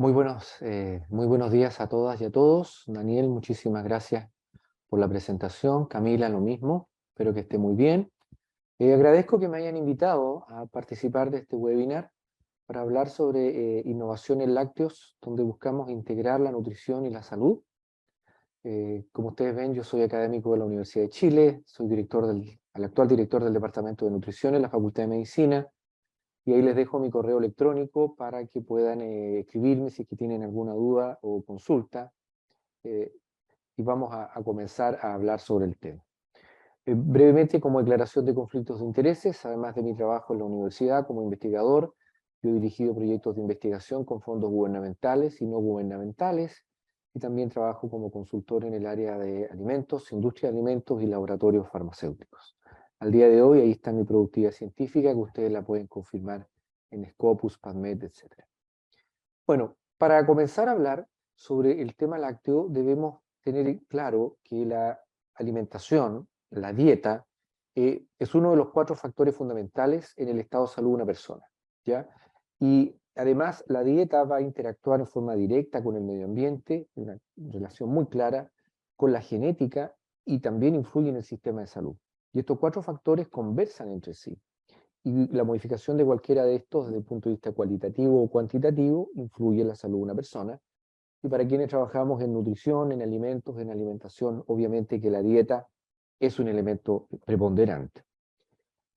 Muy buenos días a todas y a todos. Daniel, muchísimas gracias por la presentación. Camila, lo mismo. Espero que esté muy bien. Agradezco que me hayan invitado a participar de este webinar para hablar sobre innovación en lácteos, donde buscamos integrar la nutrición y la salud. Como ustedes ven, yo soy académico de la Universidad de Chile, soy el actual director del Departamento de Nutrición en la Facultad de Medicina. Y ahí les dejo mi correo electrónico para que puedan escribirme si es que tienen alguna duda o consulta. eh, y vamos a comenzar a hablar sobre el tema. Brevemente, como declaración de conflictos de intereses, además de mi trabajo en la universidad como investigador, yo he dirigido proyectos de investigación con fondos gubernamentales y no gubernamentales, y también trabajo como consultor en el área de alimentos, industria de alimentos y laboratorios farmacéuticos. Al día de hoy, ahí está mi productividad científica, que ustedes la pueden confirmar en Scopus, PubMed, etc. Bueno, para comenzar a hablar sobre el tema lácteo, debemos tener claro que la alimentación, la dieta, es uno de los 4 factores fundamentales en el estado de salud de una persona, ¿ya? Y además, la dieta va a interactuar en forma directa con el medio ambiente, una relación muy clara, con la genética y también influye en el sistema de salud. Y estos 4 factores conversan entre sí. Y la modificación de cualquiera de estos, desde el punto de vista cualitativo o cuantitativo, influye en la salud de una persona. Y para quienes trabajamos en nutrición, en alimentos, en alimentación, obviamente que la dieta es un elemento preponderante.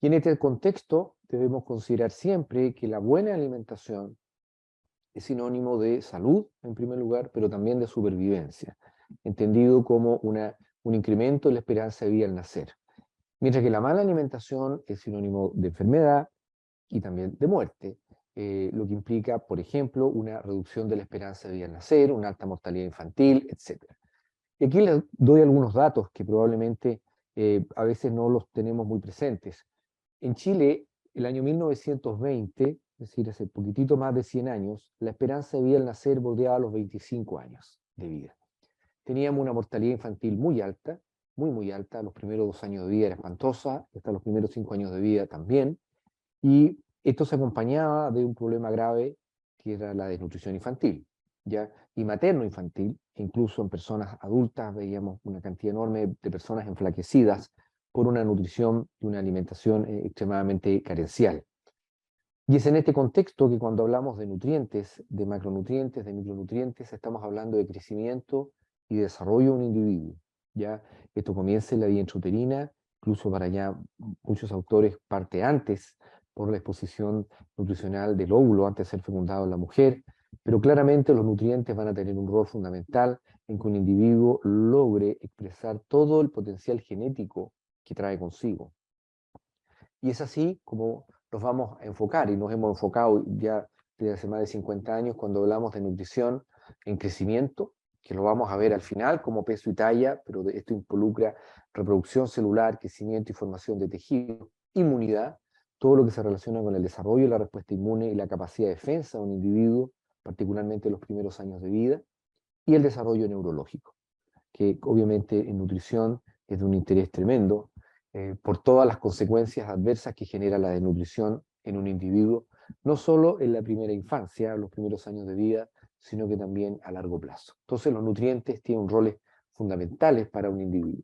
Y en este contexto debemos considerar siempre que la buena alimentación es sinónimo de salud, en primer lugar, pero también de supervivencia, entendido como un incremento de la esperanza de vida al nacer. Mientras que la mala alimentación es sinónimo de enfermedad y también de muerte, lo que implica, por ejemplo, una reducción de la esperanza de vida al nacer, una alta mortalidad infantil, etc. Y aquí les doy algunos datos que probablemente a veces no los tenemos muy presentes. En Chile, el año 1920, es decir, hace poquitito más de 100 años, la esperanza de vida al nacer bordeaba los 25 años de vida. Teníamos una mortalidad infantil muy alta, muy alta. Los primeros 2 años de vida era espantosa, hasta los primeros 5 años de vida también. Y esto se acompañaba de un problema grave que era la desnutrición infantil, ¿ya? Y materno-infantil, e incluso en personas adultas veíamos una cantidad enorme de personas enflaquecidas por una nutrición y una alimentación extremadamente carencial. Y es en este contexto que cuando hablamos de nutrientes, de macronutrientes, de micronutrientes, estamos hablando de crecimiento y desarrollo de un individuo, ¿ya? Esto comienza en la vida intrauterina, incluso para allá muchos autores parte antes por la exposición nutricional del óvulo antes de ser fecundado en la mujer, pero claramente los nutrientes van a tener un rol fundamental en que un individuo logre expresar todo el potencial genético que trae consigo. Y es así como nos vamos a enfocar, y nos hemos enfocado ya desde hace más de 50 años cuando hablamos de nutrición en crecimiento, que lo vamos a ver al final como peso y talla, pero esto involucra reproducción celular, crecimiento y formación de tejido, inmunidad, todo lo que se relaciona con el desarrollo de la respuesta inmune y la capacidad de defensa de un individuo, particularmente en los primeros años de vida, y el desarrollo neurológico, que obviamente en nutrición es de un interés tremendo, por todas las consecuencias adversas que genera la desnutrición en un individuo, no solo en la primera infancia, los primeros años de vida, sino que también a largo plazo. Entonces los nutrientes tienen roles fundamentales para un individuo.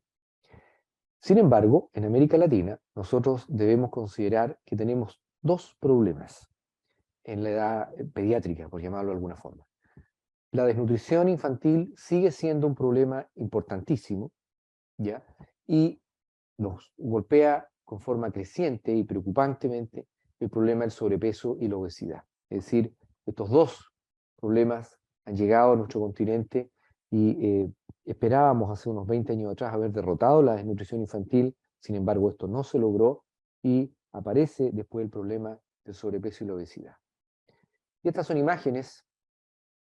Sin embargo, en América Latina, nosotros debemos considerar que tenemos 2 problemas en la edad pediátrica, por llamarlo de alguna forma. La desnutrición infantil sigue siendo un problema importantísimo, ¿ya? Y nos golpea con forma creciente y preocupantemente el problema del sobrepeso y la obesidad. Es decir, estos 2 problemas han llegado a nuestro continente y esperábamos hace unos 20 años atrás haber derrotado la desnutrición infantil, sin embargo esto no se logró y aparece después el problema del sobrepeso y la obesidad. Y estas son imágenes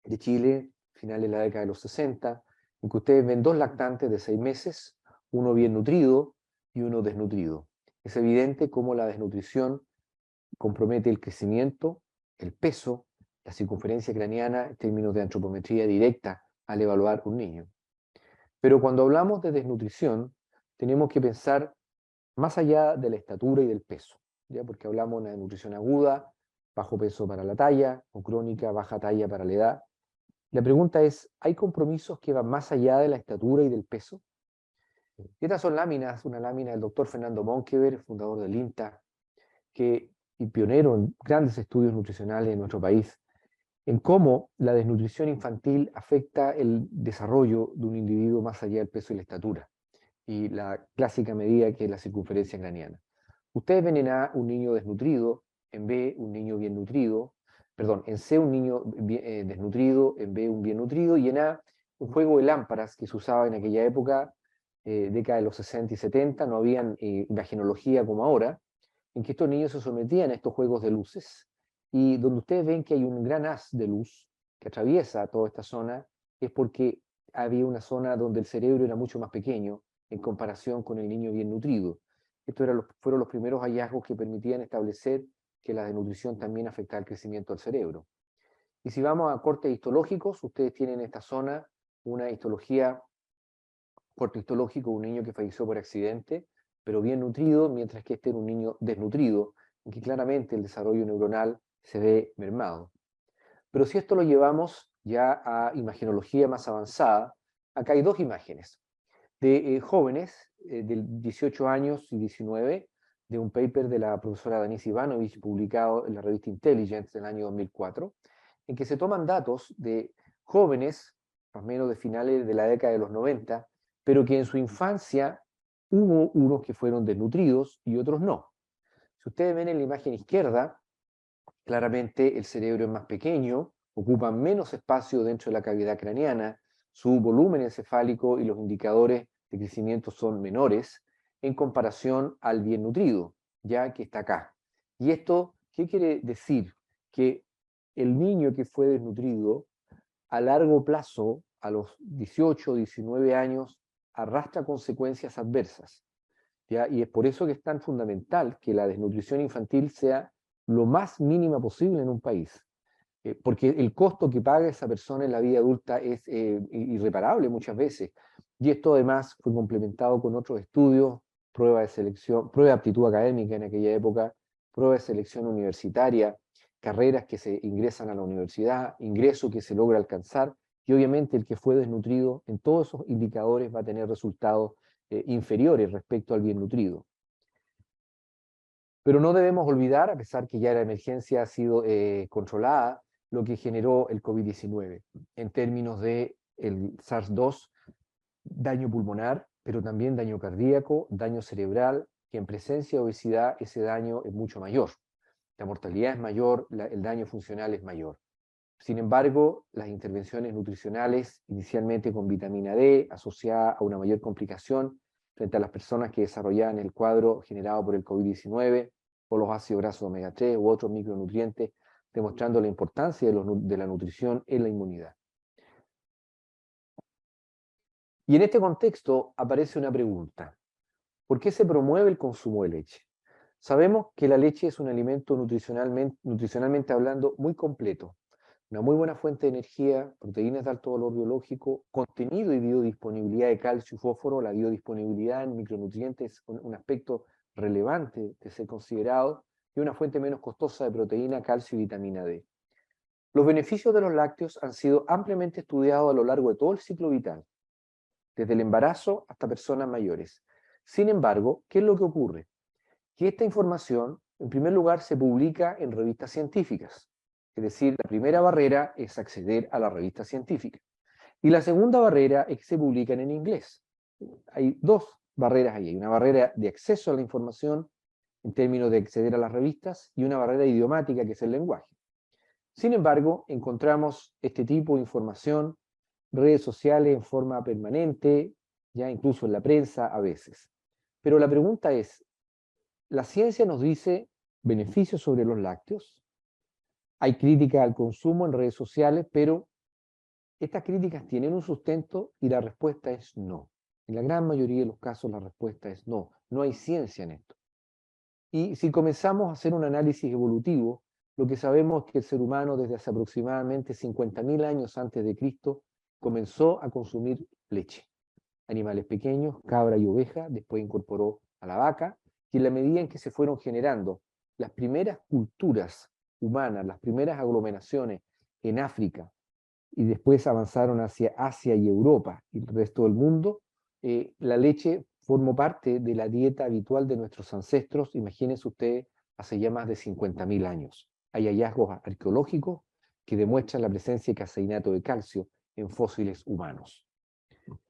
de Chile, finales de la década de los 60, en que ustedes ven 2 lactantes de 6 meses, uno bien nutrido y uno desnutrido. Es evidente cómo la desnutrición compromete el crecimiento, el peso, la circunferencia craneana en términos de antropometría directa al evaluar un niño. Pero cuando hablamos de desnutrición, tenemos que pensar más allá de la estatura y del peso, ¿ya? Porque hablamos de una desnutrición aguda, bajo peso para la talla, o crónica, baja talla para la edad, La pregunta es, ¿hay compromisos que van más allá de la estatura y del peso? Estas son láminas, una lámina del doctor Fernando Monkever, fundador del INTA, y pionero en grandes estudios nutricionales en nuestro país, en cómo la desnutrición infantil afecta el desarrollo de un individuo más allá del peso y la estatura, y la clásica medida que es la circunferencia craneana. Ustedes ven en A un niño desnutrido, en B un niño bien nutrido, perdón, en C un niño desnutrido, en B un bien nutrido, y en A un juego de lámparas que se usaba en aquella época, década de los 60 y 70, no habían imagenología como ahora, en que estos niños se sometían a estos juegos de luces, y donde ustedes ven que hay un gran haz de luz que atraviesa toda esta zona, es porque había una zona donde el cerebro era mucho más pequeño en comparación con el niño bien nutrido. Estos fueron los primeros hallazgos que permitían establecer que la desnutrición también afectaba el crecimiento del cerebro. Y si vamos a cortes histológicos, ustedes tienen en esta zona una histología, corte histológico, un niño que falleció por accidente, pero bien nutrido, mientras que este era un niño desnutrido, en que claramente el desarrollo neuronal se ve mermado. Pero si esto lo llevamos ya a imagenología más avanzada, acá hay dos imágenes de jóvenes de 18 años y 19, de un paper de la profesora Denise Ivanovich publicado en la revista Intelligence del año 2004, en que se toman datos de jóvenes, más o menos de finales de la década de los 90, pero que en su infancia hubo unos que fueron desnutridos y otros no. Si ustedes ven en la imagen izquierda, claramente el cerebro es más pequeño, ocupa menos espacio dentro de la cavidad craneana, su volumen encefálico y los indicadores de crecimiento son menores en comparación al bien nutrido, ya que está acá. ¿Y esto qué quiere decir? Que el niño que fue desnutrido a largo plazo, a los 18, 19 años, arrastra consecuencias adversas. ¿Ya? Y es por eso que es tan fundamental que la desnutrición infantil sea lo más mínima posible en un país. Porque el costo que paga esa persona en la vida adulta es irreparable muchas veces. Y esto además fue complementado con otros estudios, prueba de selección, prueba de aptitud académica en aquella época, prueba de selección universitaria, carreras que se ingresan a la universidad, ingreso que se logra alcanzar, y obviamente el que fue desnutrido en todos esos indicadores va a tener resultados inferiores respecto al bien nutrido. Pero no debemos olvidar, a pesar que ya la emergencia ha sido controlada, lo que generó el COVID-19 en términos de el SARS-2, daño pulmonar, pero también daño cardíaco, daño cerebral, que en presencia de obesidad ese daño es mucho mayor. La mortalidad es mayor, el daño funcional es mayor. Sin embargo, las intervenciones nutricionales, inicialmente con vitamina D, asociada a una mayor complicación frente a las personas que desarrollaban el cuadro generado por el COVID-19, o los ácidos grasos omega 3 u otros micronutrientes, demostrando la importancia de la nutrición en la inmunidad. Y en este contexto aparece una pregunta. ¿Por qué se promueve el consumo de leche? Sabemos que la leche es un alimento nutricionalmente hablando muy completo. Una muy buena fuente de energía, proteínas de alto valor biológico, contenido y biodisponibilidad de calcio y fósforo. La biodisponibilidad en micronutrientes es un aspecto relevante de ser considerado, y una fuente menos costosa de proteína, calcio y vitamina D. Los beneficios de los lácteos han sido ampliamente estudiados a lo largo de todo el ciclo vital, desde el embarazo hasta personas mayores. Sin embargo, ¿qué es lo que ocurre? Que esta información, en primer lugar, se publica en revistas científicas. Es decir, la primera barrera es acceder a la revista científica. Y la segunda barrera es que se publican en inglés. Hay dos barreras ahí. Hay una barrera de acceso a la información en términos de acceder a las revistas y una barrera idiomática que es el lenguaje. Sin embargo, encontramos este tipo de información, redes sociales en forma permanente, ya incluso en la prensa a veces. Pero la pregunta es, ¿la ciencia nos dice beneficios sobre los lácteos? Hay críticas al consumo en redes sociales, pero estas críticas tienen un sustento y la respuesta es no. En la gran mayoría de los casos la respuesta es no. No hay ciencia en esto. Y si comenzamos a hacer un análisis evolutivo, lo que sabemos es que el ser humano desde hace aproximadamente 50.000 años antes de Cristo comenzó a consumir leche. Animales pequeños, cabra y oveja, después incorporó a la vaca, y en la medida en que se fueron generando las primeras culturas humanas, las primeras aglomeraciones en África, y después avanzaron hacia Asia y Europa y el resto del mundo, la leche formó parte de la dieta habitual de nuestros ancestros, imagínense ustedes, hace ya más de 50.000 años. Hay hallazgos arqueológicos que demuestran la presencia de caseinato de calcio en fósiles humanos.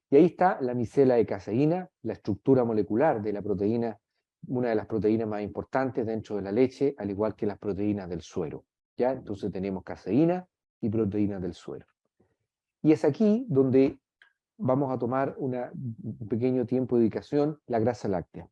Y ahí está la micela de caseína, la estructura molecular de la proteína, una de las proteínas más importantes dentro de la leche, al igual que las proteínas del suero. ¿Ya? Entonces tenemos caseína y proteínas del suero. Y es aquí donde vamos a tomar un pequeño tiempo de dedicación, la grasa láctea.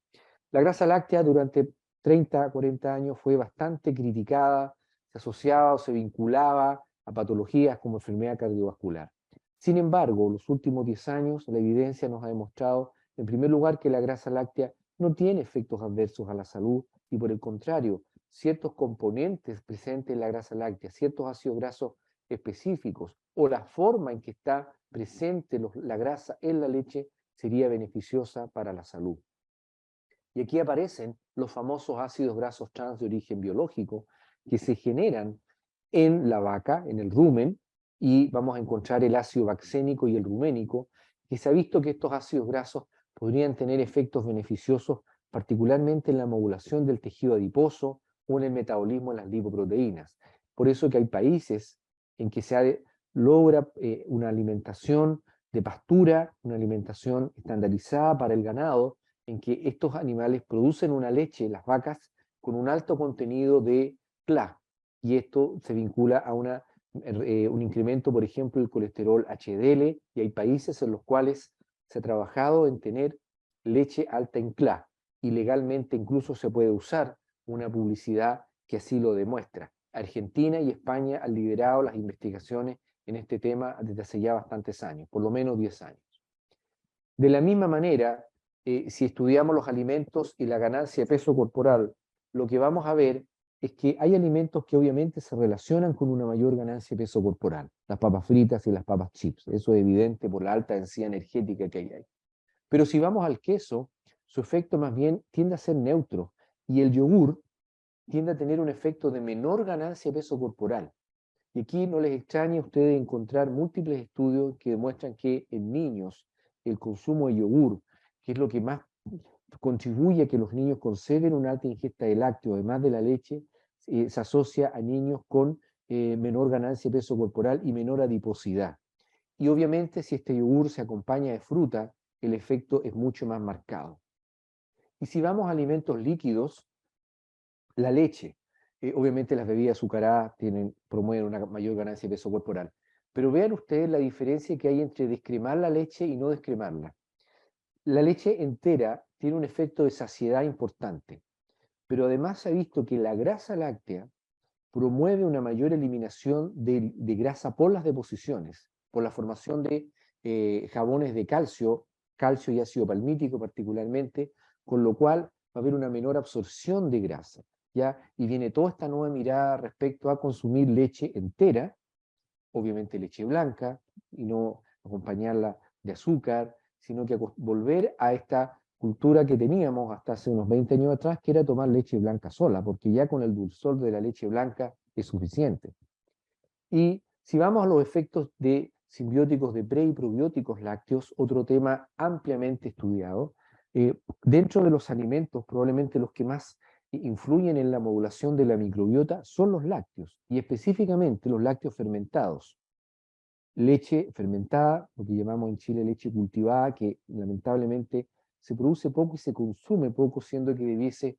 La grasa láctea durante 30, 40 años fue bastante criticada, se asociaba o se vinculaba a patologías como enfermedad cardiovascular. Sin embargo, los últimos 10 años la evidencia nos ha demostrado, en primer lugar, que la grasa láctea no tiene efectos adversos a la salud y por el contrario, ciertos componentes presentes en la grasa láctea, ciertos ácidos grasos específicos o la forma en que está presente la grasa en la leche sería beneficiosa para la salud. Y aquí aparecen los famosos ácidos grasos trans de origen biológico que se generan en la vaca, en el rumen, y vamos a encontrar el ácido vaccénico y el ruménico, que se ha visto que estos ácidos grasos podrían tener efectos beneficiosos, particularmente en la modulación del tejido adiposo o en el metabolismo de las lipoproteínas. Por eso que hay países en que se logra una alimentación de pastura, una alimentación estandarizada para el ganado, en que estos animales producen una leche, las vacas, con un alto contenido de CLA, y esto se vincula a un incremento, por ejemplo, del colesterol HDL, y hay países en los cuales se ha trabajado en tener leche alta en CLA, y legalmente incluso se puede usar una publicidad que así lo demuestra. Argentina y España han liderado las investigaciones en este tema desde hace ya bastantes años, por lo menos 10 años. De la misma manera, si estudiamos los alimentos y la ganancia de peso corporal, lo que vamos a ver es que hay alimentos que obviamente se relacionan con una mayor ganancia de peso corporal, las papas fritas y las papas chips, eso es evidente por la alta densidad energética que hay ahí. Pero si vamos al queso, su efecto más bien tiende a ser neutro, y el yogur tiende a tener un efecto de menor ganancia de peso corporal. Y aquí no les extrañe a ustedes encontrar múltiples estudios que demuestran que en niños el consumo de yogur, que es lo que más contribuye a que los niños conserven una alta ingesta de lácteos, además de la leche, se asocia a niños con menor ganancia de peso corporal y menor adiposidad. Y obviamente si este yogur se acompaña de fruta, el efecto es mucho más marcado. Y si vamos a alimentos líquidos, la leche, obviamente las bebidas azucaradas promueven una mayor ganancia de peso corporal. Pero vean ustedes la diferencia que hay entre descremar la leche y no descremarla. La leche entera tiene un efecto de saciedad importante, pero además se ha visto que la grasa láctea promueve una mayor eliminación de grasa por las deposiciones, por la formación de jabones de calcio, calcio y ácido palmítico particularmente, con lo cual va a haber una menor absorción de grasa, ¿ya? Y viene toda esta nueva mirada respecto a consumir leche entera, obviamente leche blanca, y no acompañarla de azúcar, sino que volver a esta cultura que teníamos hasta hace unos 20 años atrás, que era tomar leche blanca sola, porque ya con el dulzor de la leche blanca es suficiente. Y si vamos a los efectos de simbióticos de pre y probióticos lácteos, otro tema ampliamente estudiado, dentro de los alimentos, probablemente los que más influyen en la modulación de la microbiota son los lácteos, y específicamente los lácteos fermentados. Leche fermentada, lo que llamamos en Chile leche cultivada, que lamentablemente se produce poco y se consume poco, siendo que debiese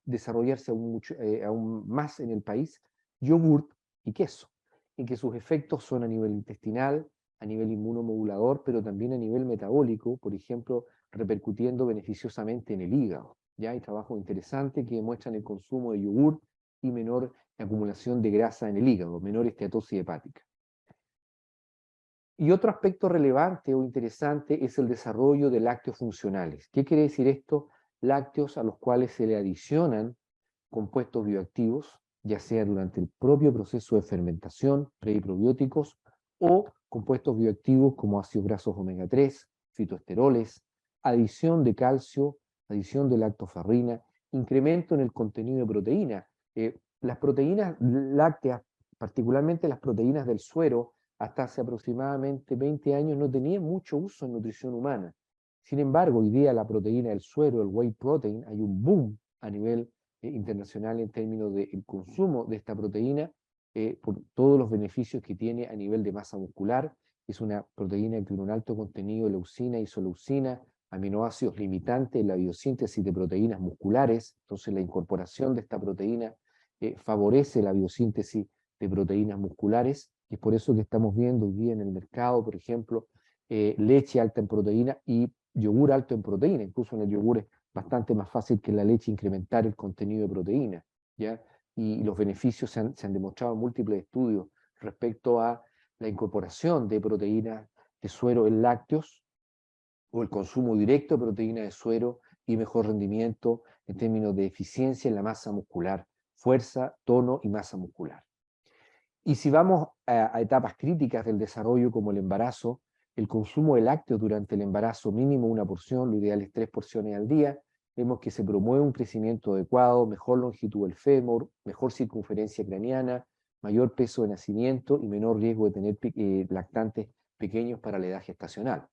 desarrollarse aún más en el país, yogurt y queso, en que sus efectos son a nivel intestinal, a nivel inmunomodulador, pero también a nivel metabólico, por ejemplo, repercutiendo beneficiosamente en el hígado. Ya hay trabajos interesantes que demuestran el consumo de yogur y menor acumulación de grasa en el hígado, menor esteatosis hepática. Y otro aspecto relevante o interesante es el desarrollo de lácteos funcionales. ¿Qué quiere decir esto? Lácteos a los cuales se le adicionan compuestos bioactivos, ya sea durante el propio proceso de fermentación, pre y probióticos, o compuestos bioactivos como ácidos grasos omega 3, fitoesteroles, adición de calcio, adición de lactoferrina, incremento en el contenido de proteína. Las proteínas lácteas, particularmente las proteínas del suero, hasta hace aproximadamente 20 años no tenía mucho uso en nutrición humana. Sin embargo, hoy día la proteína del suero, el whey protein, hay un boom a nivel internacional en términos del consumo de esta proteína por todos los beneficios que tiene a nivel de masa muscular. Es una proteína que tiene un alto contenido de leucina, isoleucina, aminoácidos limitantes en la biosíntesis de proteínas musculares. Entonces la incorporación de esta proteína favorece la biosíntesis de proteínas musculares, y es por eso que estamos viendo hoy día en el mercado, por ejemplo, leche alta en proteína y yogur alto en proteína. Incluso en el yogur es bastante más fácil que en la leche incrementar el contenido de proteína, ¿ya? Y los beneficios se han demostrado en múltiples estudios respecto a la incorporación de proteínas de suero en lácteos o el consumo directo de proteína de suero y mejor rendimiento en términos de eficiencia en la masa muscular, fuerza, tono y masa muscular. Y si vamos a etapas críticas del desarrollo como el embarazo, el consumo de lácteos durante el embarazo, mínimo una porción, lo ideal es 3 porciones al día, vemos que se promueve un crecimiento adecuado, mejor longitud del fémur, mejor circunferencia craneana, mayor peso de nacimiento y menor riesgo de tener lactantes pequeños para la edad gestacional.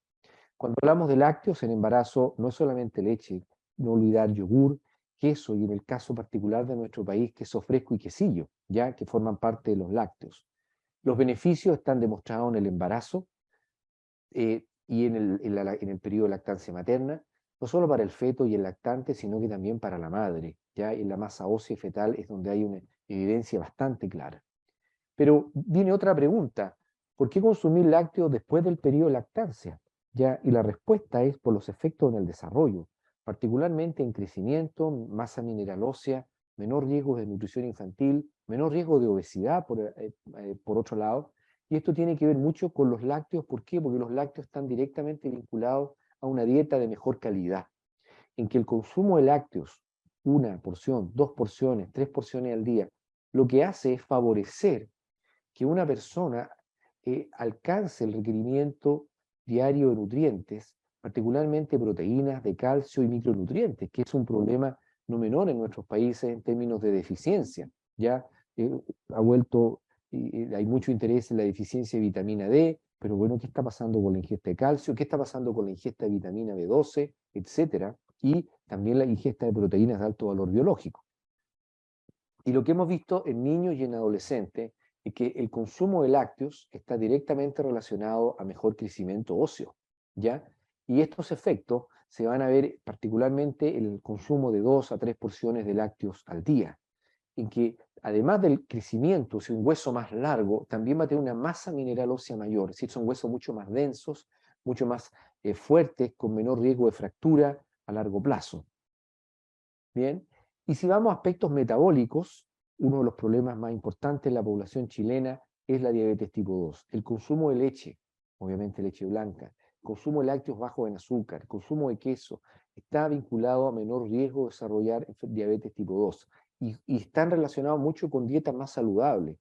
Cuando hablamos de lácteos en embarazo, no es solamente leche, no olvidar yogur, queso y en el caso particular de nuestro país, queso fresco y quesillo, ya que forman parte de los lácteos. Los beneficios están demostrados en el embarazo y en el periodo de lactancia materna, no solo para el feto y el lactante, sino que también para la madre. Ya en la masa ósea y fetal es donde hay una evidencia bastante clara. Pero viene otra pregunta: ¿por qué consumir lácteos después del periodo de lactancia? ¿Ya? Y la respuesta es por los efectos en el desarrollo, particularmente en crecimiento, masa mineral ósea, menor riesgo de nutrición infantil, menor riesgo de obesidad, por otro lado. Y esto tiene que ver mucho con los lácteos. ¿Por qué? Porque los lácteos están directamente vinculados a una dieta de mejor calidad, en que el consumo de lácteos, una porción, 2 porciones, 3 porciones al día, lo que hace es favorecer que una persona alcance el requerimiento diario de nutrientes, particularmente proteínas, de calcio y micronutrientes, que es un problema no menor en nuestros países en términos de deficiencia. Ya eh, ha vuelto, hay mucho interés en la deficiencia de vitamina D, pero bueno, ¿qué está pasando con la ingesta de calcio? ¿Qué está pasando con la ingesta de vitamina B12, etcétera? Y también la ingesta de proteínas de alto valor biológico. Y lo que hemos visto en niños y en adolescentes es que el consumo de lácteos está directamente relacionado a mejor crecimiento óseo, ¿ya? Y estos efectos se van a ver particularmente en el consumo de 2 a 3 porciones de lácteos al día, en que además del crecimiento, si un hueso más largo, también va a tener una masa mineral ósea mayor, es decir, son huesos mucho más densos, mucho más fuertes, con menor riesgo de fractura a largo plazo. Bien, y si vamos a aspectos metabólicos, uno de los problemas más importantes en la población chilena es la diabetes tipo 2. El consumo de leche, obviamente leche blanca, el consumo de lácteos bajos en azúcar, el consumo de queso, está vinculado a menor riesgo de desarrollar diabetes tipo 2 y están relacionados mucho con dietas más saludables.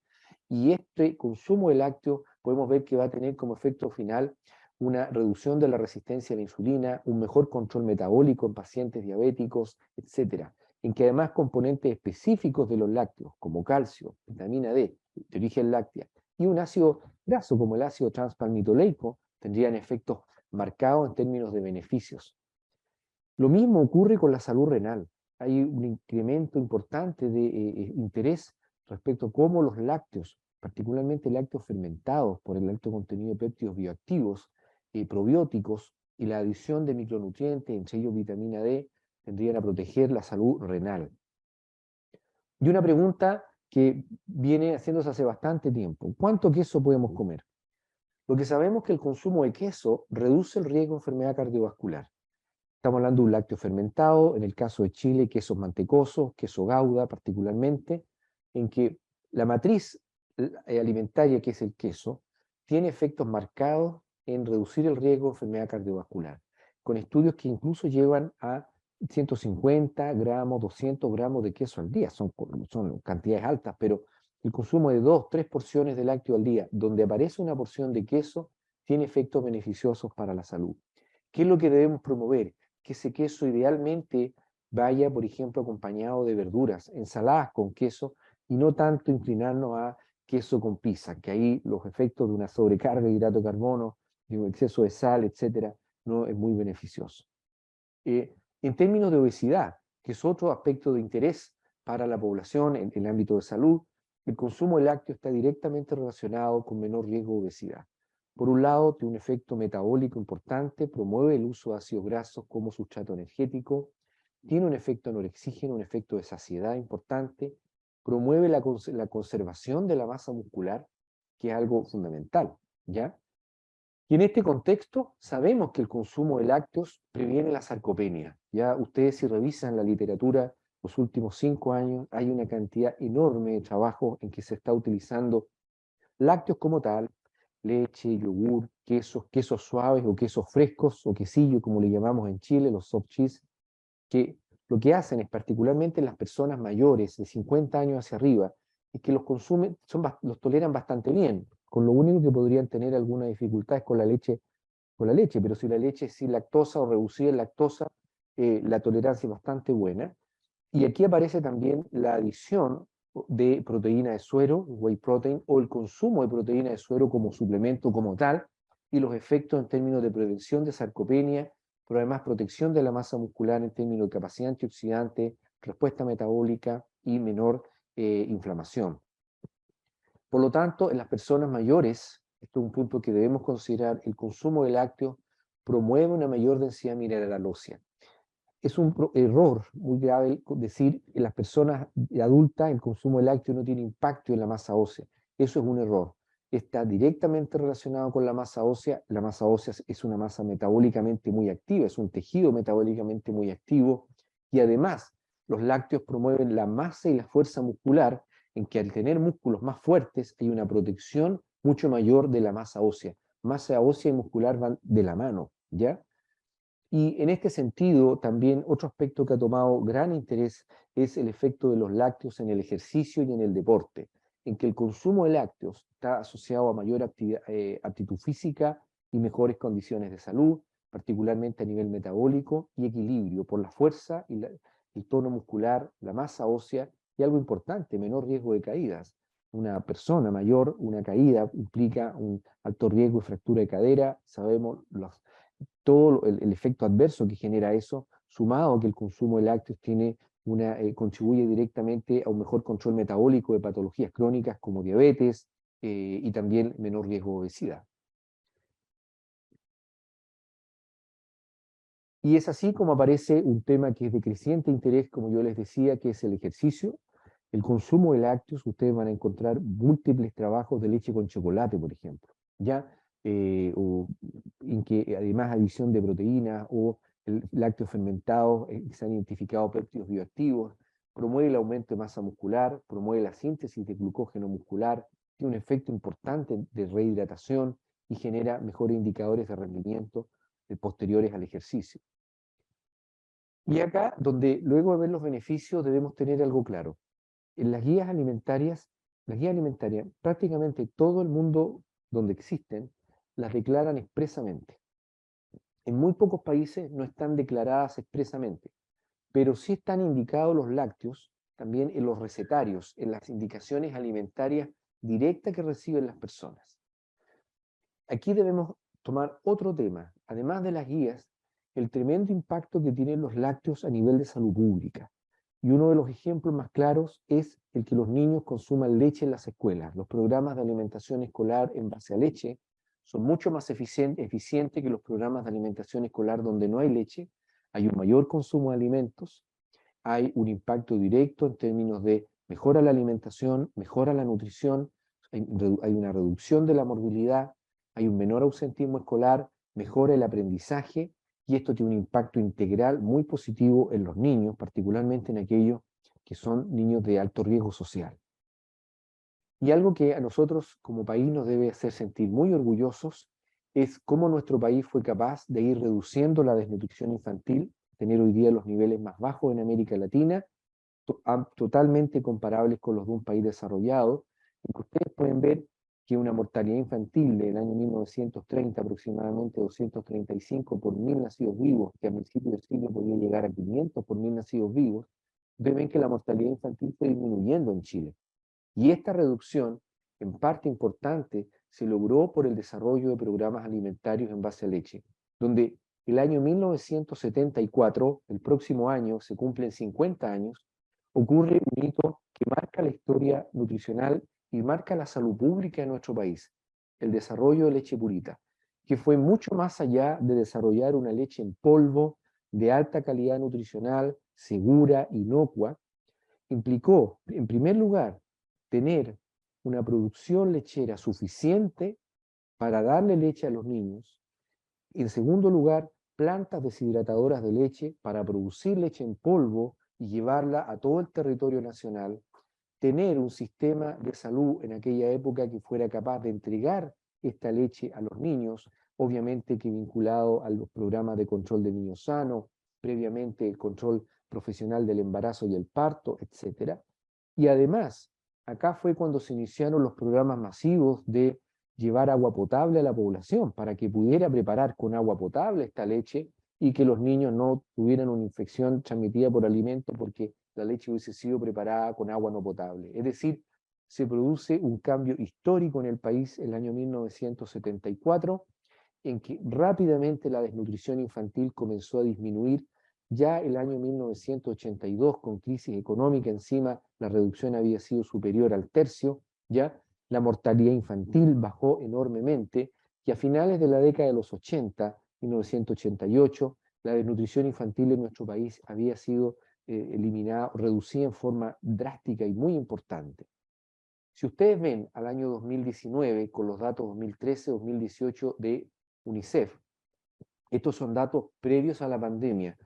Y este consumo de lácteos podemos ver que va a tener como efecto final una reducción de la resistencia a la insulina, un mejor control metabólico en pacientes diabéticos, etcétera, en que además componentes específicos de los lácteos, como calcio, vitamina D, de origen láctea, y un ácido graso como el ácido transpalmitoleico, tendrían efectos marcados en términos de beneficios. Lo mismo ocurre con la salud renal. Hay un incremento importante de interés respecto a cómo los lácteos, particularmente lácteos fermentados por el alto contenido de péptidos bioactivos, probióticos y la adición de micronutrientes, entre ellos vitamina D, tendrían a proteger la salud renal. Y una pregunta que viene haciéndose hace bastante tiempo: ¿cuánto queso podemos comer? Lo que sabemos es que el consumo de queso reduce el riesgo de enfermedad cardiovascular. Estamos hablando de un lácteo fermentado, en el caso de Chile, quesos mantecosos, queso gouda particularmente, en que la matriz alimentaria, que es el queso, tiene efectos marcados en reducir el riesgo de enfermedad cardiovascular, con estudios que incluso llevan a 150 gramos, 200 gramos de queso al día. Son cantidades altas, pero el consumo de 2, 3 porciones de lácteo al día, donde aparece una porción de queso, tiene efectos beneficiosos para la salud. ¿Qué es lo que debemos promover? Que ese queso idealmente vaya, por ejemplo, acompañado de verduras, ensaladas con queso, y no tanto inclinarnos a queso con pizza, que ahí los efectos de una sobrecarga de hidrato de carbono, de un exceso de sal, etcétera, no es muy beneficioso. En términos de obesidad, que es otro aspecto de interés para la población en el ámbito de salud, el consumo de lácteos está directamente relacionado con menor riesgo de obesidad. Por un lado, tiene un efecto metabólico importante, promueve el uso de ácidos grasos como sustrato energético, tiene un efecto anorexígeno, un efecto de saciedad importante, promueve la conservación de la masa muscular, que es algo fundamental, ¿ya? Y en este contexto sabemos que el consumo de lácteos previene la sarcopenia. Ya ustedes si revisan la literatura los últimos 5 años, hay una cantidad enorme de trabajos en que se está utilizando lácteos como tal, leche, yogur, quesos, quesos suaves o quesos frescos o quesillo, como le llamamos en Chile, los soft cheese, que lo que hacen es particularmente las personas mayores de 50 años hacia arriba, es que los consumen, los toleran bastante bien, con lo único que podrían tener alguna dificultad es con la leche, pero si la leche es sin lactosa o reducida en lactosa, la tolerancia es bastante buena. Y aquí aparece también la adición de proteína de suero, whey protein, o el consumo de proteína de suero como suplemento como tal, y los efectos en términos de prevención de sarcopenia, pero además protección de la masa muscular en términos de capacidad antioxidante, respuesta metabólica y menor inflamación. Por lo tanto, en las personas mayores, esto es un punto que debemos considerar, el consumo de lácteos promueve una mayor densidad mineral ósea. Es un error muy grave decir que en las personas adultas el consumo de lácteos no tiene impacto en la masa ósea. Eso es un error. Está directamente relacionado con la masa ósea. La masa ósea es una masa metabólicamente muy activa, es un tejido metabólicamente muy activo y además los lácteos promueven la masa y la fuerza muscular, en que al tener músculos más fuertes hay una protección mucho mayor de la masa ósea. Masa ósea y muscular van de la mano, ¿ya? Y en este sentido, también otro aspecto que ha tomado gran interés es el efecto de los lácteos en el ejercicio y en el deporte, en que el consumo de lácteos está asociado a mayor aptitud física y mejores condiciones de salud, particularmente a nivel metabólico y equilibrio por la fuerza y el tono muscular, la masa ósea y algo importante, menor riesgo de caídas. Una persona mayor, una caída implica un alto riesgo de fractura de cadera, sabemos todo el efecto adverso que genera eso, sumado a que el consumo de lácteos contribuye directamente a un mejor control metabólico de patologías crónicas como diabetes y también menor riesgo de obesidad. Y es así como aparece un tema que es de creciente interés, como yo les decía, que es el ejercicio. El consumo de lácteos, ustedes van a encontrar múltiples trabajos de leche con chocolate, por ejemplo, ¿ya? O en que además adición de proteínas o el lácteos fermentados, se han identificado péptidos bioactivos, promueve el aumento de masa muscular, promueve la síntesis de glucógeno muscular, tiene un efecto importante de rehidratación y genera mejores indicadores de rendimiento posteriores al ejercicio. Y acá, donde luego de ver los beneficios, debemos tener algo claro. En las guías alimentarias, prácticamente todo el mundo donde existen, las declaran expresamente. En muy pocos países no están declaradas expresamente, pero sí están indicados los lácteos también en los recetarios, en las indicaciones alimentarias directas que reciben las personas. Aquí debemos tomar otro tema, además de las guías, el tremendo impacto que tienen los lácteos a nivel de salud pública. Y uno de los ejemplos más claros es el que los niños consuman leche en las escuelas. Los programas de alimentación escolar en base a leche son mucho más eficientes que los programas de alimentación escolar donde no hay leche. Hay un mayor consumo de alimentos, hay un impacto directo en términos de mejora la alimentación, mejora la nutrición, hay una reducción de la morbilidad, hay un menor ausentismo escolar, mejora el aprendizaje y esto tiene un impacto integral muy positivo en los niños, particularmente en aquellos que son niños de alto riesgo social. Y algo que a nosotros como país nos debe hacer sentir muy orgullosos es cómo nuestro país fue capaz de ir reduciendo la desnutrición infantil, tener hoy día los niveles más bajos en América Latina, totalmente comparables con los de un país desarrollado. Y ustedes pueden ver que una mortalidad infantil del año 1930, aproximadamente 235 por 1000 nacidos vivos, que a principios del siglo podía llegar a 500 por 1000 nacidos vivos, ustedes ven que la mortalidad infantil fue disminuyendo en Chile. Y esta reducción en parte importante, se logró por el desarrollo de programas alimentarios en base a leche, donde el año 1974, el próximo año, se cumplen 50 años, ocurre un hito que marca la historia nutricional y marca la salud pública en nuestro país, el desarrollo de leche purita, que fue mucho más allá de desarrollar una leche en polvo de alta calidad nutricional, segura, inocua. Implicó, en primer lugar, tener una producción lechera suficiente para darle leche a los niños. En segundo lugar, plantas deshidratadoras de leche para producir leche en polvo y llevarla a todo el territorio nacional. Tener un sistema de salud en aquella época que fuera capaz de entregar esta leche a los niños, obviamente que vinculado a los programas de control de niños sanos, previamente el control profesional del embarazo y el parto, etc. Y además, acá fue cuando se iniciaron los programas masivos de llevar agua potable a la población para que pudiera preparar con agua potable esta leche y que los niños no tuvieran una infección transmitida por alimento porque la leche hubiese sido preparada con agua no potable. Es decir, se produce un cambio histórico en el país en el año 1974, en que rápidamente la desnutrición infantil comenzó a disminuir. Ya el año 1982, con crisis económica encima, la reducción había sido superior al tercio, ya la mortalidad infantil bajó enormemente, y a finales de la década de los 80, 1988, la desnutrición infantil en nuestro país había sido eliminada, reducida en forma drástica y muy importante. Si ustedes ven al año 2019, con los datos 2013-2018 de UNICEF, estos son datos previos a la pandemia.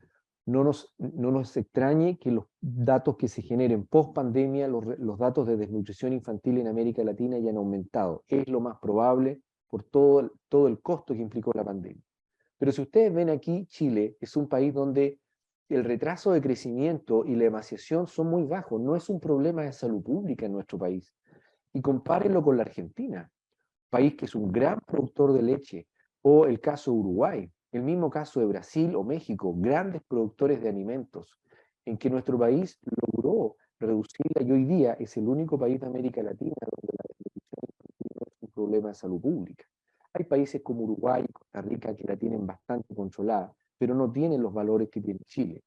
No nos extrañe que los datos que se generen post pandemia, los datos de desnutrición infantil en América Latina hayan aumentado. Es lo más probable por todo el costo que implicó la pandemia. Pero si ustedes ven aquí, Chile es un país donde el retraso de crecimiento y la emaciación son muy bajos. No es un problema de salud pública en nuestro país. Y compárenlo con la Argentina, país que es un gran productor de leche, o el caso de Uruguay, el mismo caso de Brasil o México, grandes productores de alimentos, en que nuestro país logró reducirla y hoy día es el único país de América Latina donde la desnutrición infantil no es un problema de salud pública. Hay países como Uruguay y Costa Rica que la tienen bastante controlada, pero no tienen los valores que tiene Chile.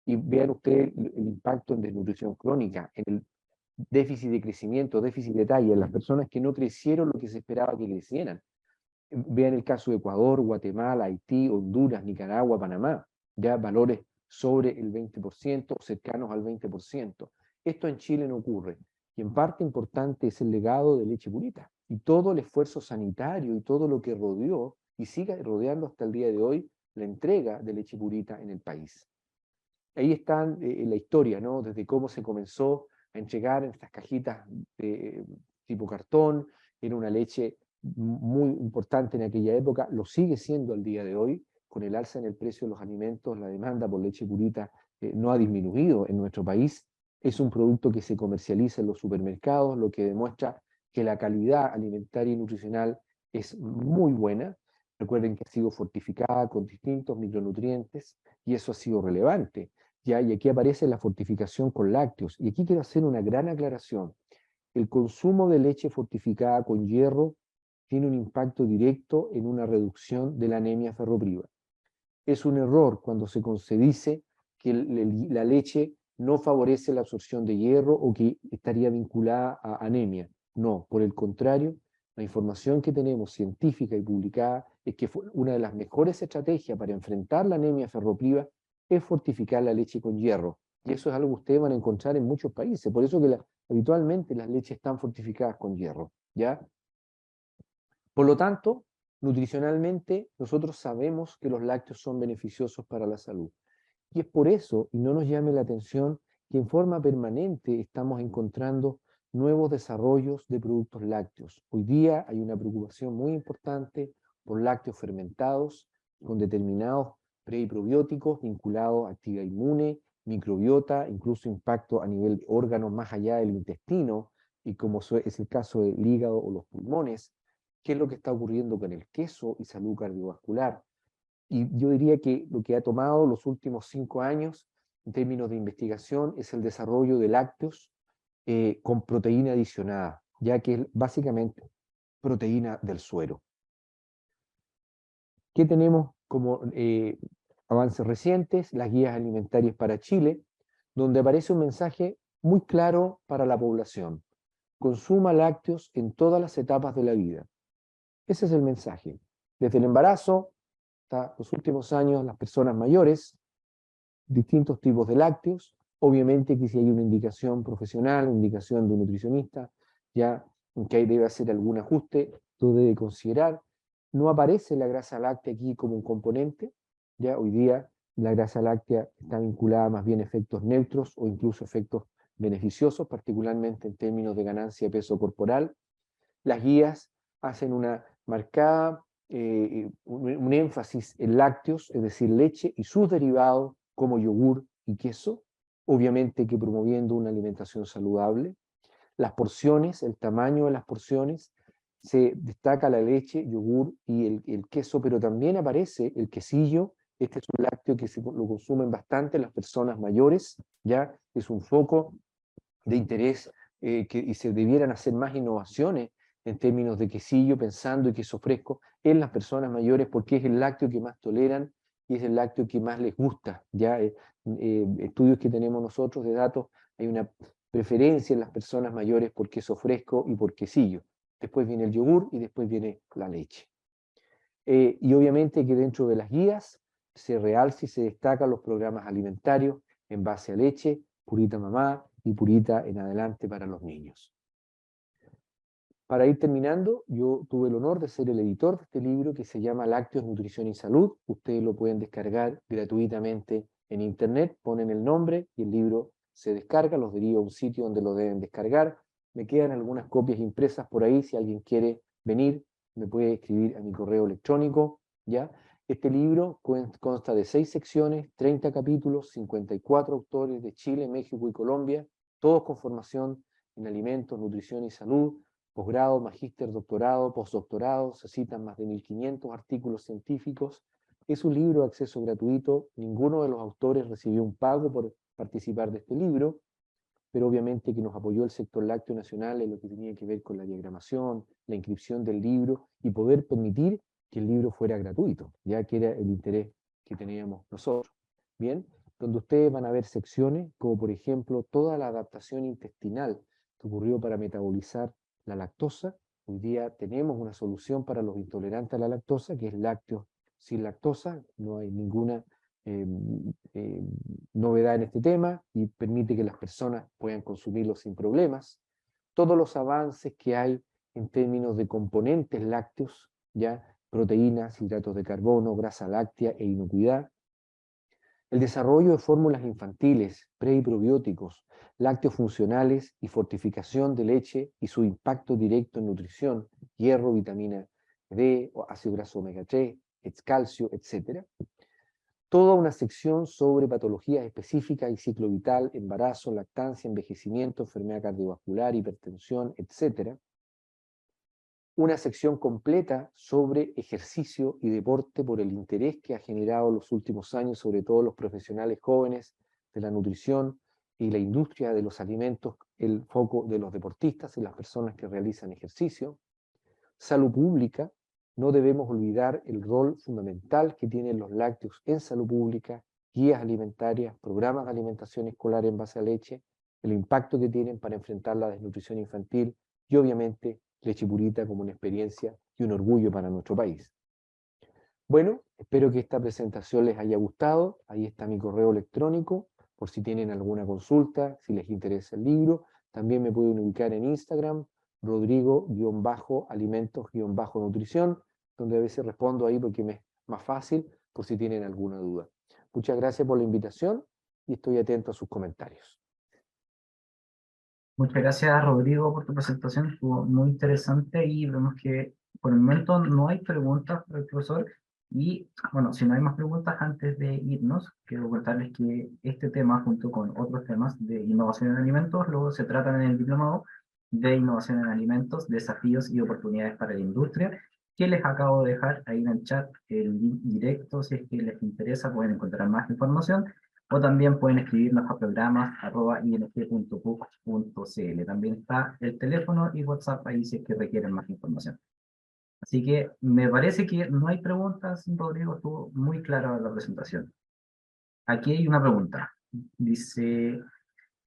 Y vean ustedes el impacto en desnutrición crónica, en el déficit de crecimiento, déficit de talla, en las personas que no crecieron lo que se esperaba que crecieran. Vean el caso de Ecuador, Guatemala, Haití, Honduras, Nicaragua, Panamá, ya valores sobre el 20% o cercanos al 20%. Esto en Chile no ocurre. Y en parte importante es el legado de Leche Purita y todo el esfuerzo sanitario y todo lo que rodeó y sigue rodeando hasta el día de hoy la entrega de Leche Purita en el país. Ahí está la historia, ¿no? Desde cómo se comenzó a entregar en estas cajitas tipo cartón, era una leche muy importante en aquella época, lo sigue siendo al día de hoy, con el alza en el precio de los alimentos, la demanda por leche purita no ha disminuido en nuestro país, es un producto que se comercializa en los supermercados, lo que demuestra que la calidad alimentaria y nutricional es muy buena. Recuerden que ha sido fortificada con distintos micronutrientes y eso ha sido relevante. ¿Ya? Y aquí aparece la fortificación con lácteos. Y aquí quiero hacer una gran aclaración. El consumo de leche fortificada con hierro tiene un impacto directo en una reducción de la anemia ferropriva. Es un error cuando se dice que la leche no favorece la absorción de hierro o que estaría vinculada a anemia. No, por el contrario, la información que tenemos científica y publicada es que una de las mejores estrategias para enfrentar la anemia ferropriva es fortificar la leche con hierro. Y eso es algo que ustedes van a encontrar en muchos países. Por eso que habitualmente las leches están fortificadas con hierro. ¿Ya? Por lo tanto, nutricionalmente, nosotros sabemos que los lácteos son beneficiosos para la salud. Y es por eso, y no nos llame la atención, que en forma permanente estamos encontrando nuevos desarrollos de productos lácteos. Hoy día hay una preocupación muy importante por lácteos fermentados con determinados pre y probióticos vinculados a actividad inmune, microbiota, incluso impacto a nivel de órganos más allá del intestino, y como es el caso del hígado o los pulmones. ¿Qué es lo que está ocurriendo con el queso y salud cardiovascular? Y yo diría que lo que ha tomado los últimos 5 años en términos de investigación es el desarrollo de lácteos con proteína adicionada, ya que es básicamente proteína del suero. ¿Qué tenemos como avances recientes? Las guías alimentarias para Chile, donde aparece un mensaje muy claro para la población. Consuma lácteos en todas las etapas de la vida. Ese es el mensaje. Desde el embarazo hasta los últimos años, las personas mayores, distintos tipos de lácteos. Obviamente que si hay una indicación profesional, una indicación de un nutricionista, ya que ahí debe hacer algún ajuste, lo debe considerar. No aparece la grasa láctea aquí como un componente, ya hoy día la grasa láctea está vinculada más bien a efectos neutros o incluso efectos beneficiosos, particularmente en términos de ganancia de peso corporal. Las guías hacen una marcada, un énfasis en lácteos, es decir, leche y sus derivados como yogur y queso, obviamente que promoviendo una alimentación saludable. Las porciones, el tamaño de las porciones, se destaca la leche, yogur y el queso, pero también aparece el quesillo. Este es un lácteo que lo consumen bastante las personas mayores, ya es un foco de interés y se debieran hacer más innovaciones en términos de quesillo, pensando y queso fresco en las personas mayores, porque es el lácteo que más toleran y es el lácteo que más les gusta. Ya estudios que tenemos nosotros de datos, hay una preferencia en las personas mayores por queso fresco y por quesillo. Después viene el yogur y después viene la leche. Y obviamente que dentro de las guías se realza y se destacan los programas alimentarios en base a leche, purita mamá y purita en adelante para los niños. Para ir terminando, yo tuve el honor de ser el editor de este libro que se llama Lácteos, Nutrición y Salud. Ustedes lo pueden descargar gratuitamente en internet, ponen el nombre y el libro se descarga, los deriva a un sitio donde lo deben descargar. Me quedan algunas copias impresas por ahí, si alguien quiere venir, me puede escribir a mi correo electrónico, ¿ya? Este libro consta de 6 secciones, 30 capítulos, 54 autores de Chile, México y Colombia, todos con formación en alimentos, nutrición y salud, posgrado, magíster, doctorado, postdoctorado, se citan más de 1500 artículos científicos. Es un libro de acceso gratuito, ninguno de los autores recibió un pago por participar de este libro, pero obviamente que nos apoyó el sector lácteo nacional en lo que tenía que ver con la diagramación, la inscripción del libro y poder permitir que el libro fuera gratuito, ya que era el interés que teníamos nosotros. Bien, donde ustedes van a ver secciones como por ejemplo toda la adaptación intestinal que ocurrió para metabolizar la lactosa. Hoy día tenemos una solución para los intolerantes a la lactosa, que es lácteos sin lactosa, no hay ninguna novedad en este tema y permite que las personas puedan consumirlo sin problemas. Todos los avances que hay en términos de componentes lácteos, ya proteínas, hidratos de carbono, grasa láctea e inocuidad. El desarrollo de fórmulas infantiles, pre y probióticos, lácteos funcionales y fortificación de leche y su impacto directo en nutrición, hierro, vitamina D, ácido graso omega 3, calcio, etc. Toda una sección sobre patologías específicas y ciclo vital, embarazo, lactancia, envejecimiento, enfermedad cardiovascular, hipertensión, etc. Una sección completa sobre ejercicio y deporte por el interés que ha generado los últimos años, sobre todo los profesionales jóvenes de la nutrición y la industria de los alimentos, el foco de los deportistas y las personas que realizan ejercicio. Salud pública, no debemos olvidar el rol fundamental que tienen los lácteos en salud pública, guías alimentarias, programas de alimentación escolar en base a leche, el impacto que tienen para enfrentar la desnutrición infantil y obviamente leche purita como una experiencia y un orgullo para nuestro país. Bueno, espero que esta presentación les haya gustado. Ahí está mi correo electrónico por si tienen alguna consulta, si les interesa el libro. También me pueden ubicar en Instagram, Rodrigo-alimentos-nutrición, donde a veces respondo ahí porque me es más fácil por si tienen alguna duda. Muchas gracias por la invitación y estoy atento a sus comentarios. Muchas gracias, Rodrigo, por tu presentación. Estuvo muy interesante y vemos que por el momento no hay preguntas para el profesor. Y bueno, si no hay más preguntas antes de irnos, quiero contarles que este tema, junto con otros temas de innovación en alimentos, luego se tratan en el diplomado de innovación en alimentos, desafíos y oportunidades para la industria, que les acabo de dejar ahí en el chat el link directo. Si es que les interesa, pueden encontrar más información. o también pueden escribirnos a programas@ing.puc.cl. También está el teléfono y WhatsApp ahí si es que requieren más información. Así que me parece que no hay preguntas, Rodrigo, estuvo muy clara la presentación. Aquí hay una pregunta. Dice,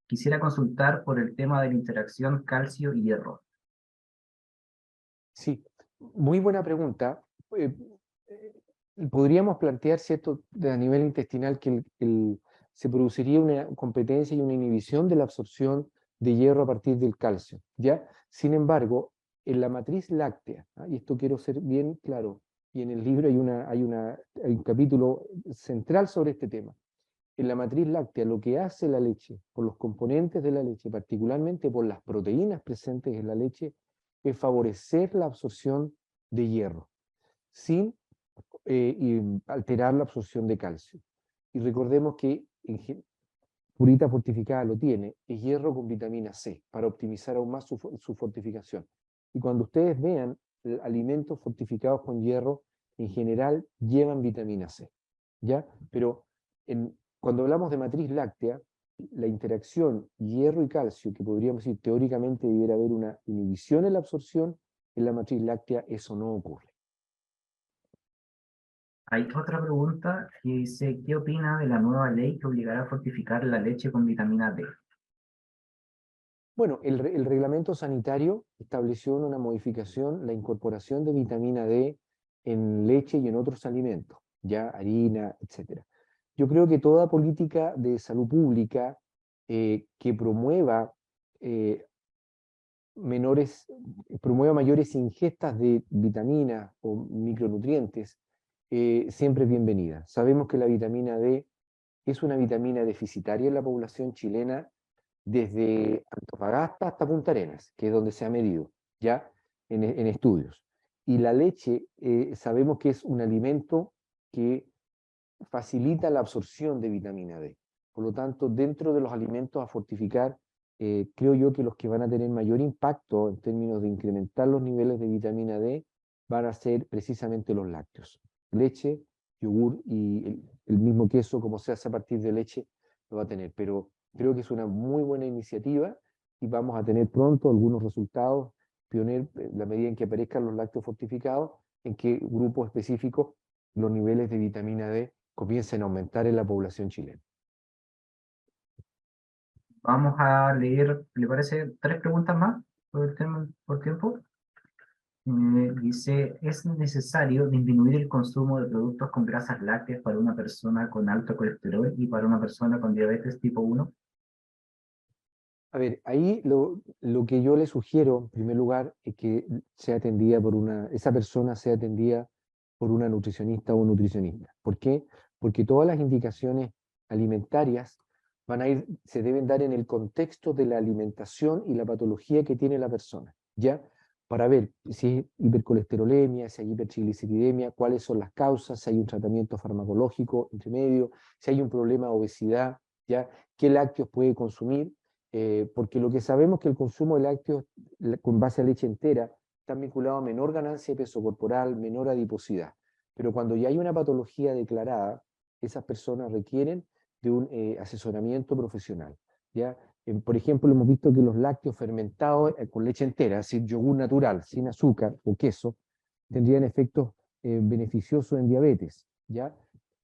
quisiera consultar por el tema de la interacción calcio y hierro. Sí, muy buena pregunta. Eh, Podríamos plantear, ¿cierto?, a nivel intestinal que se produciría una competencia y una inhibición de la absorción de hierro a partir del calcio, ¿ya? Sin embargo, en la matriz láctea, y esto quiero ser bien claro, y en el libro hay un capítulo central sobre este tema. En la matriz láctea, lo que hace la leche, por los componentes de la leche, particularmente por las proteínas presentes en la leche, es favorecer la absorción de hierro, sin y alterar la absorción de calcio. Y recordemos que Purita Fortificada lo tiene, es hierro con vitamina C, para optimizar aún más su fortificación. Y cuando ustedes vean alimentos fortificados con hierro, en general llevan vitamina C, ¿ya? Pero cuando hablamos de matriz láctea, la interacción hierro y calcio, que podríamos decir teóricamente debiera haber una inhibición en la absorción, en la matriz láctea eso no ocurre. Hay otra pregunta que dice, ¿qué opina de la nueva ley que obligará a fortificar la leche con vitamina D? Bueno, el reglamento sanitario estableció en una modificación la incorporación de vitamina D en leche y en otros alimentos, ya harina, etc. Yo creo que toda política de salud pública que eh, menores, promueva mayores ingestas de vitaminas o micronutrientes, siempre es bienvenida. Sabemos que la vitamina D es una vitamina deficitaria en la población chilena desde Antofagasta hasta Punta Arenas, que es donde se ha medido, ya en estudios. Y la leche, sabemos que es un alimento que facilita la absorción de vitamina D. Por lo tanto, dentro de los alimentos a fortificar, creo yo que los que van a tener mayor impacto en términos de incrementar los niveles de vitamina D van a ser precisamente los lácteos. Leche, yogur y el mismo queso, como se hace a partir de leche, lo va a tener. Pero creo que es una muy buena iniciativa y vamos a tener pronto algunos resultados pioneros, en la medida en que aparezcan los lácteos fortificados, en qué grupos específicos los niveles de vitamina D comiencen a aumentar en la población chilena. Vamos a leer, ¿le parece? Tres preguntas más por el tema, por tiempo. Dice, ¿es necesario disminuir el consumo de productos con grasas lácteas para una persona con alto colesterol y para una persona con diabetes tipo 1? A ver, ahí lo que yo le sugiero, en primer lugar, es que sea atendida esa persona sea atendida por una nutricionista o un nutricionista. ¿Por qué? Porque todas las indicaciones alimentarias se deben dar en el contexto de la alimentación y la patología que tiene la persona, ¿ya? Para ver si es hipercolesterolemia, si hay hipertrigliceridemia, cuáles son las causas, si hay un tratamiento farmacológico entre medio, si hay un problema de obesidad, ¿ya? ¿Qué lácteos puede consumir? Porque lo que sabemos es que el consumo de lácteos con base a leche entera está vinculado a menor ganancia de peso corporal, menor adiposidad. Pero cuando ya hay una patología declarada, esas personas requieren de un asesoramiento profesional, ¿ya? Por ejemplo, hemos visto que los lácteos fermentados con leche entera, es decir, yogur natural, sin azúcar o queso, tendrían efectos beneficiosos en diabetes, ¿ya?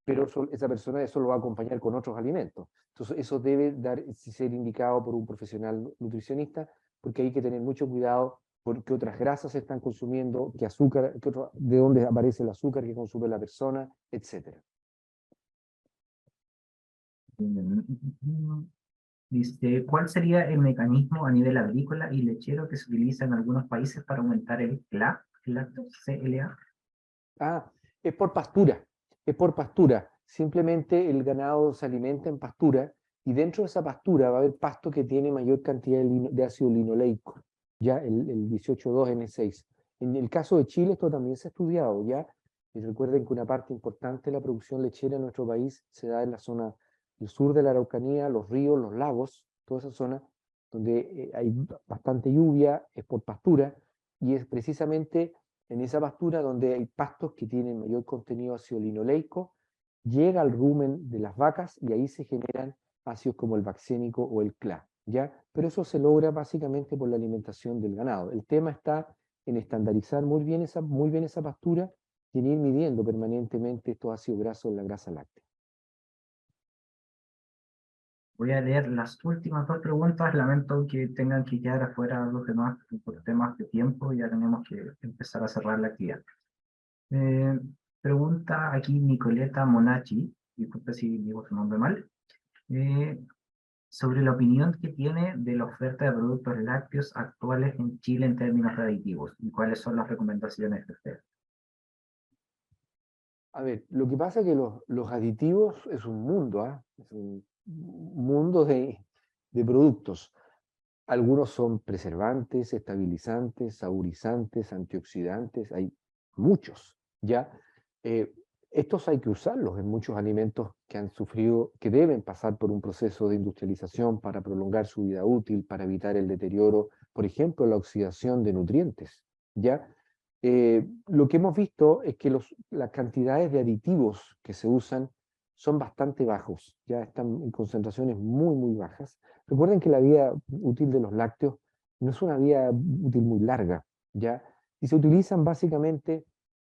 Pero esa persona eso lo va a acompañar con otros alimentos. Entonces, eso debe ser indicado por un profesional nutricionista, porque hay que tener mucho cuidado por qué otras grasas se están consumiendo, qué azúcar, de dónde aparece el azúcar que consume la persona, etc. Dice, ¿cuál sería el mecanismo a nivel agrícola y lechero que se utiliza en algunos países para aumentar el CLA, el lacto, CLA? Ah, es por pastura, es por pastura. Simplemente el ganado se alimenta en pastura y dentro de esa pastura va a haber pasto que tiene mayor cantidad de ácido linoleico, ya el 18,2-N6. En el caso de Chile esto también se ha estudiado, ya. Y recuerden que una parte importante de la producción lechera en nuestro país se da en la zona del sur de la Araucanía, los ríos, los lagos, toda esa zona donde hay bastante lluvia, es por pastura, y es precisamente en esa pastura donde hay pastos que tienen mayor contenido ácido linoleico llega al rumen de las vacas y ahí se generan ácidos como el vaccénico o el CLA, ¿ya? Pero eso se logra básicamente por la alimentación del ganado. El tema está en estandarizar muy bien esa pastura y en ir midiendo permanentemente estos ácidos grasos en la grasa láctea. Voy a leer las últimas dos preguntas. Lamento que tengan que quedar afuera los demás por temas de tiempo. Ya tenemos que empezar a cerrar la actividad. Eh, Pregunta aquí Nicoleta Monachi, disculpe si digo su nombre mal, eh, sobre la opinión que tiene de la oferta de productos lácteos actuales en Chile en términos de aditivos y cuáles son las recomendaciones de usted. A ver, lo que pasa es que los aditivos es un mundo, ¿ah? Es un mundo de productos. Algunos son preservantes, estabilizantes, saborizantes, antioxidantes, hay muchos, ¿ya? Eh, Estos hay que usarlos en muchos alimentos que han sufrido, que deben pasar por un proceso de industrialización para prolongar su vida útil, para evitar el deterioro, por ejemplo, la oxidación de nutrientes, ¿ya? Lo que hemos visto es que las cantidades de aditivos que se usan son bastante bajos, ya están en concentraciones muy bajas. Recuerden que la vida útil de los lácteos no es una vida útil muy larga, ¿ya? Y se utilizan básicamente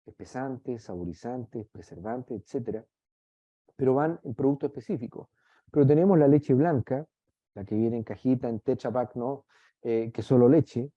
espesantes, saborizantes, preservantes, etcétera, pero van en productos específicos. Pero tenemos la leche blanca, la que viene en cajita, en Tetra Pak, ¿no? Que es solo leche,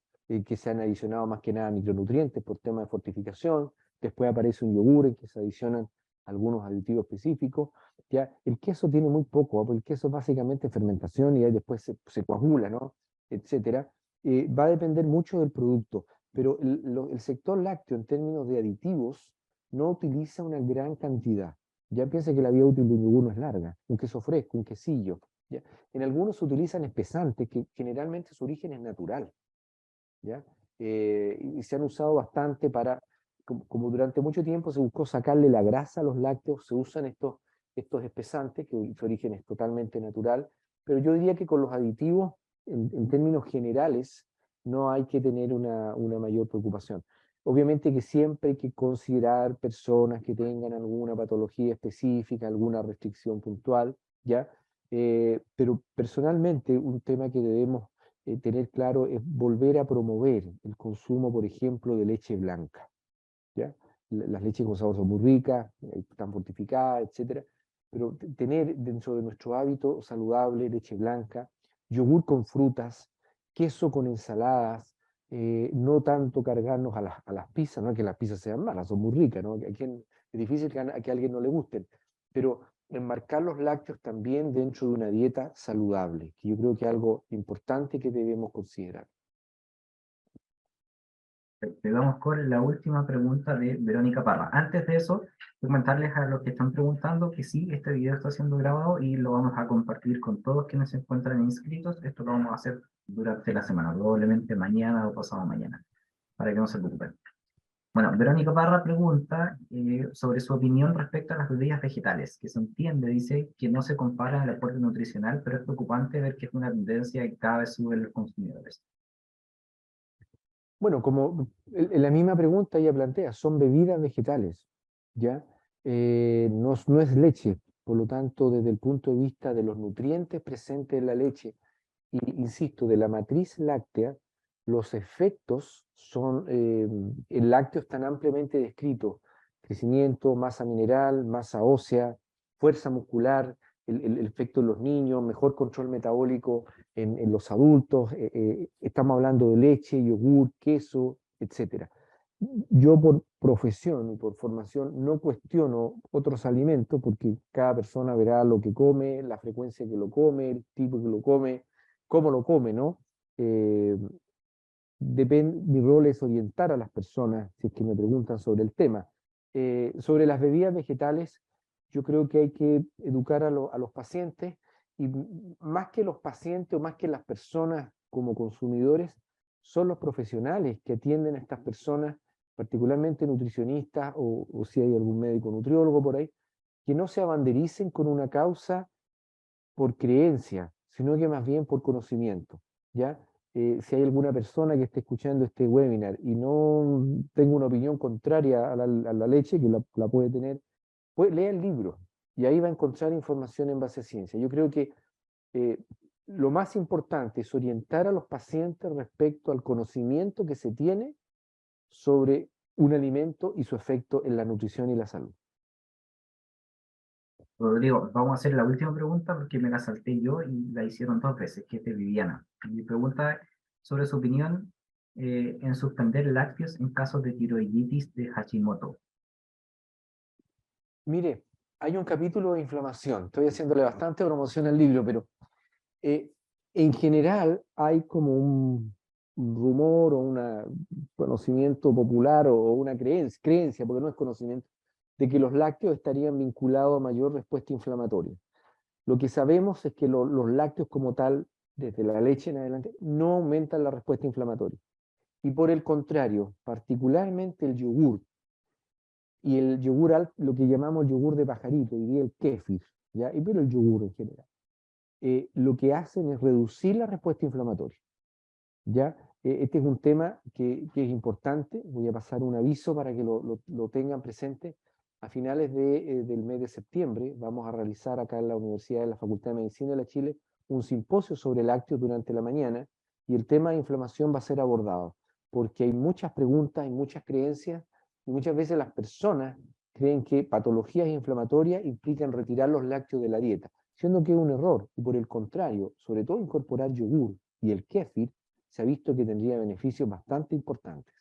que se han adicionado más que nada micronutrientes por tema de fortificación. Después aparece un yogur en que se adicionan algunos aditivos específicos. ¿Ya? El queso tiene muy poco, ¿no? Porque el queso es básicamente fermentación y ahí después se coagula, ¿no? Etcétera. Va a depender mucho del producto, pero el sector lácteo en términos de aditivos no utiliza una gran cantidad. Ya piensa que la vida útil de un yogur no es larga, un queso fresco, un quesillo. ¿Ya? En algunos se utilizan espesantes que generalmente su origen es natural, ¿ya? Y se han usado bastante como durante mucho tiempo se buscó sacarle la grasa a los lácteos, se usan estos espesantes, que su origen es totalmente natural, pero yo diría que con los aditivos, en términos generales, no hay que tener una mayor preocupación. Obviamente que siempre hay que considerar personas que tengan alguna patología específica, alguna restricción puntual, ¿ya? Pero personalmente un tema que debemos tener claro es volver a promover el consumo, por ejemplo, de leche blanca, ¿ya? Las leches con sabor son muy ricas, están fortificadas, etcétera, pero tener dentro de nuestro hábito saludable leche blanca, yogur con frutas, queso con ensaladas, no tanto cargarnos a las pizzas, no que las pizzas sean malas, son muy ricas, ¿no? Es difícil que a alguien no le gusten, pero enmarcar los lácteos también dentro de una dieta saludable, que yo creo que es algo importante que debemos considerar. Vamos con la última pregunta de Verónica Parra. Antes de eso, comentarles a los que están preguntando que sí, este video está siendo grabado y lo vamos a compartir con todos quienes se encuentran inscritos. Esto lo vamos a hacer durante la semana, probablemente mañana o pasado mañana, para que no se preocupen. Bueno, Verónica Parra pregunta sobre su opinión respecto a las bebidas vegetales, que se entiende, dice, que no se compara el aporte nutricional, pero es preocupante ver que es una tendencia que cada vez sube en los consumidores. Bueno, como en la misma pregunta ella plantea, son bebidas vegetales, ¿ya? No es leche, por lo tanto, desde el punto de vista de los nutrientes presentes en la leche, y insisto, de la matriz láctea, los efectos son, el lácteo están ampliamente descritos, crecimiento, masa mineral, masa ósea, fuerza muscular, el efecto en los niños, mejor control metabólico en los adultos, estamos hablando de leche, yogur, queso, etcétera. Yo por profesión y por formación no cuestiono otros alimentos porque cada persona verá lo que come, la frecuencia que lo come, el tipo que lo come, cómo lo come, ¿no? Eh, Mi rol es orientar a las personas, si es que me preguntan sobre el tema. Sobre las bebidas vegetales, yo creo que hay que educar a los pacientes y más que los pacientes o más que las personas como consumidores, son los profesionales que atienden a estas personas, particularmente nutricionistas o si hay algún médico nutriólogo por ahí, que no se abandericen con una causa por creencia, sino que más bien por conocimiento, ¿ya? Si hay alguna persona que esté escuchando este webinar y no tenga una opinión contraria a la leche, que la puede tener, pues lea el libro, y ahí va a encontrar información en base a ciencia. Yo creo que lo más importante es orientar a los pacientes respecto al conocimiento que se tiene sobre un alimento y su efecto en la nutrición y la salud. Rodrigo, vamos a hacer la última pregunta porque me la salté yo y la hicieron 2 veces, que es de Viviana. Mi pregunta es sobre su opinión en suspender lácteos en casos de tiroiditis de Hashimoto. Mire, hay un capítulo de inflamación, estoy haciéndole bastante promoción al libro, pero en general hay como un rumor o un conocimiento popular o una creencia, porque no es conocimiento, de que los lácteos estarían vinculados a mayor respuesta inflamatoria. Lo que sabemos es que los lácteos como tal, desde la leche en adelante, no aumentan la respuesta inflamatoria. Y por el contrario, particularmente el yogur, y el yogur, lo que llamamos yogur de pajarito, y el kéfir, ¿ya? Pero el yogur en general, lo que hacen es reducir la respuesta inflamatoria, ¿ya? Este es un tema que es importante, voy a pasar un aviso para que lo tengan presente. A finales del mes de septiembre vamos a realizar acá en la Universidad de la Facultad de Medicina de la Chile un simposio sobre lácteos durante la mañana, y el tema de inflamación va a ser abordado, porque hay muchas preguntas, hay muchas creencias, y muchas veces las personas creen que patologías inflamatorias implican retirar los lácteos de la dieta, siendo que es un error, y por el contrario, sobre todo incorporar yogur y el kéfir, se ha visto que tendría beneficios bastante importantes.